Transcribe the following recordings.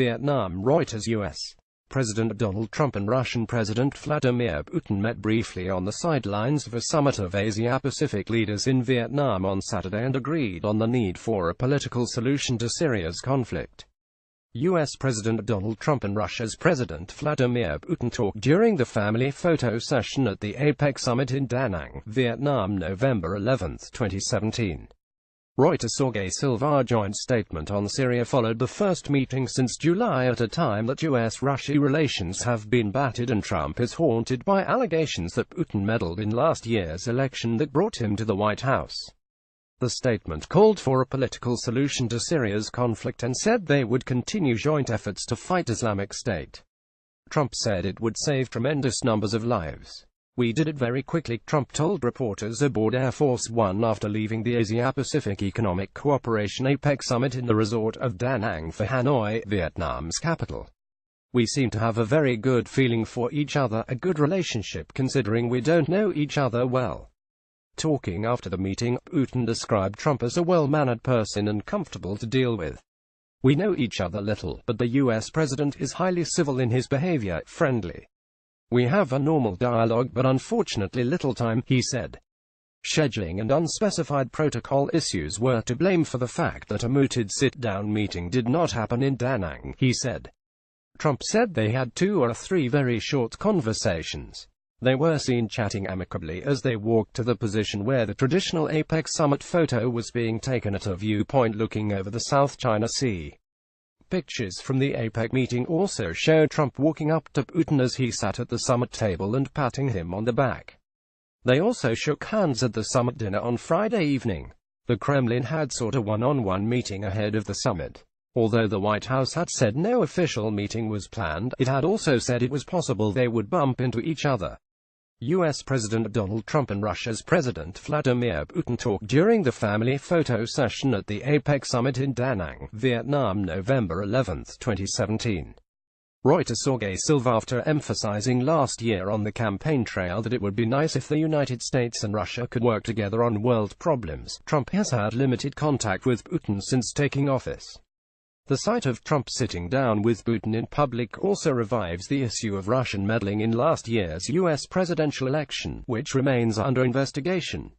Vietnam. Reuters U.S. President Donald Trump and Russian President Vladimir Putin met briefly on the sidelines of a summit of Asia-Pacific leaders in Vietnam on Saturday and agreed on the need for a political solution to Syria's conflict. U.S. President Donald Trump and Russia's President Vladimir Putin talked during the family photo session at the APEC Summit in Danang, Vietnam, November 11, 2017. REUTERSJorge SilvaA joint statement on Syria followed the first meeting since July at a time that U.S.-Russia relations have been battered and Trump is haunted by allegations that Putin meddled in last year's election that brought him to the White House. The statement called for a political solution to Syria's conflict and said they would continue joint efforts to fight Islamic State. Trump said it would save tremendous numbers of lives. "We did it very quickly," Trump told reporters aboard Air Force One after leaving the Asia-Pacific Economic Cooperation APEC Summit in the resort of Danang for Hanoi, Vietnam's capital. "We seem to have a very good feeling for each other, a good relationship considering we don't know each other well." Talking after the meeting, Putin described Trump as a well-mannered person and comfortable to deal with. "We know each other little, but the U.S. president is highly civil in his behavior, friendly. We have a normal dialogue but unfortunately little time," he said. Scheduling and unspecified protocol issues were to blame for the fact that a mooted sit-down meeting did not happen in Danang, he said. Trump said they had 2 or 3 very short conversations. They were seen chatting amicably as they walked to the position where the traditional APEC Summit photo was being taken at a viewpoint looking over the South China Sea. Pictures from the APEC meeting also show Trump walking up to Putin as he sat at the summit table and patting him on the back. They also shook hands at the summit dinner on Friday evening. The Kremlin had sought a one-on-one meeting ahead of the summit. Although the White House had said no official meeting was planned, it had also said it was possible they would bump into each other. U.S. President Donald Trump and Russia's President Vladimir Putin talked during the family photo session at the APEC Summit in Danang, Vietnam, November 11, 2017. REUTERSJorge SilvaA after emphasizing last year on the campaign trail that it would be nice if the United States and Russia could work together on world problems. Trump has had limited contact with Putin since taking office. The sight of Trump sitting down with Putin in public also revives the issue of Russian meddling in last year's U.S. presidential election, which remains under investigation.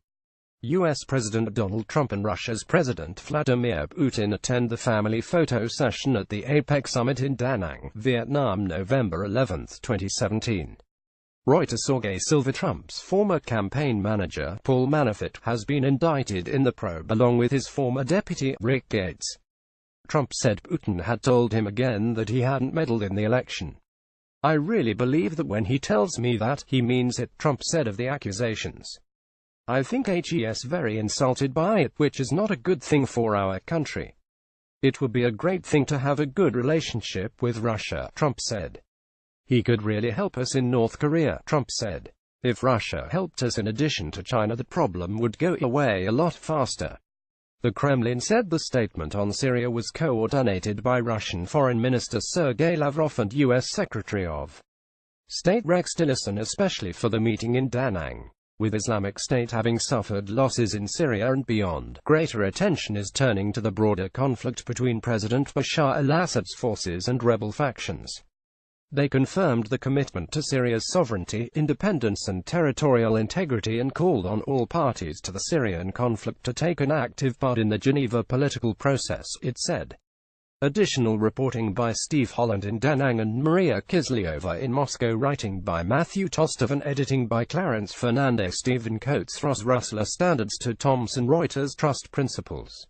U.S. President Donald Trump and Russia's President Vladimir Putin attend the family photo session at the APEC Summit in Danang, Vietnam, November 11, 2017. REUTERSJorge SilvaA Trump's former campaign manager, Paul Manafort, has been indicted in the probe along with his former deputy, Rick Gates. Trump said Putin had told him again that he hadn't meddled in the election. "I really believe that when he tells me that, he means it," Trump said of the accusations. "I think he's very insulted by it, which is not a good thing for our country. It would be a great thing to have a good relationship with Russia," Trump said. "He could really help us in North Korea," Trump said. "If Russia helped us in addition to China, the problem would go away a lot faster." The Kremlin said the statement on Syria was coordinated by Russian Foreign Minister Sergei Lavrov and U.S. Secretary of State Rex Tillerson, especially for the meeting in Danang. With Islamic State having suffered losses in Syria and beyond, greater attention is turning to the broader conflict between President Bashar al-Assad's forces and rebel factions. They confirmed the commitment to Syria's sovereignty, independence and territorial integrity and called on all parties to the Syrian conflict to take an active part in the Geneva political process, it said. Additional reporting by Steve Holland in Danang and Maria Kislyova in Moscow, writing by Matthew Tostov and editing by Clarence Fernandez. Stephen Coates, Ross Russell. Standards to Thomson Reuters Trust Principles.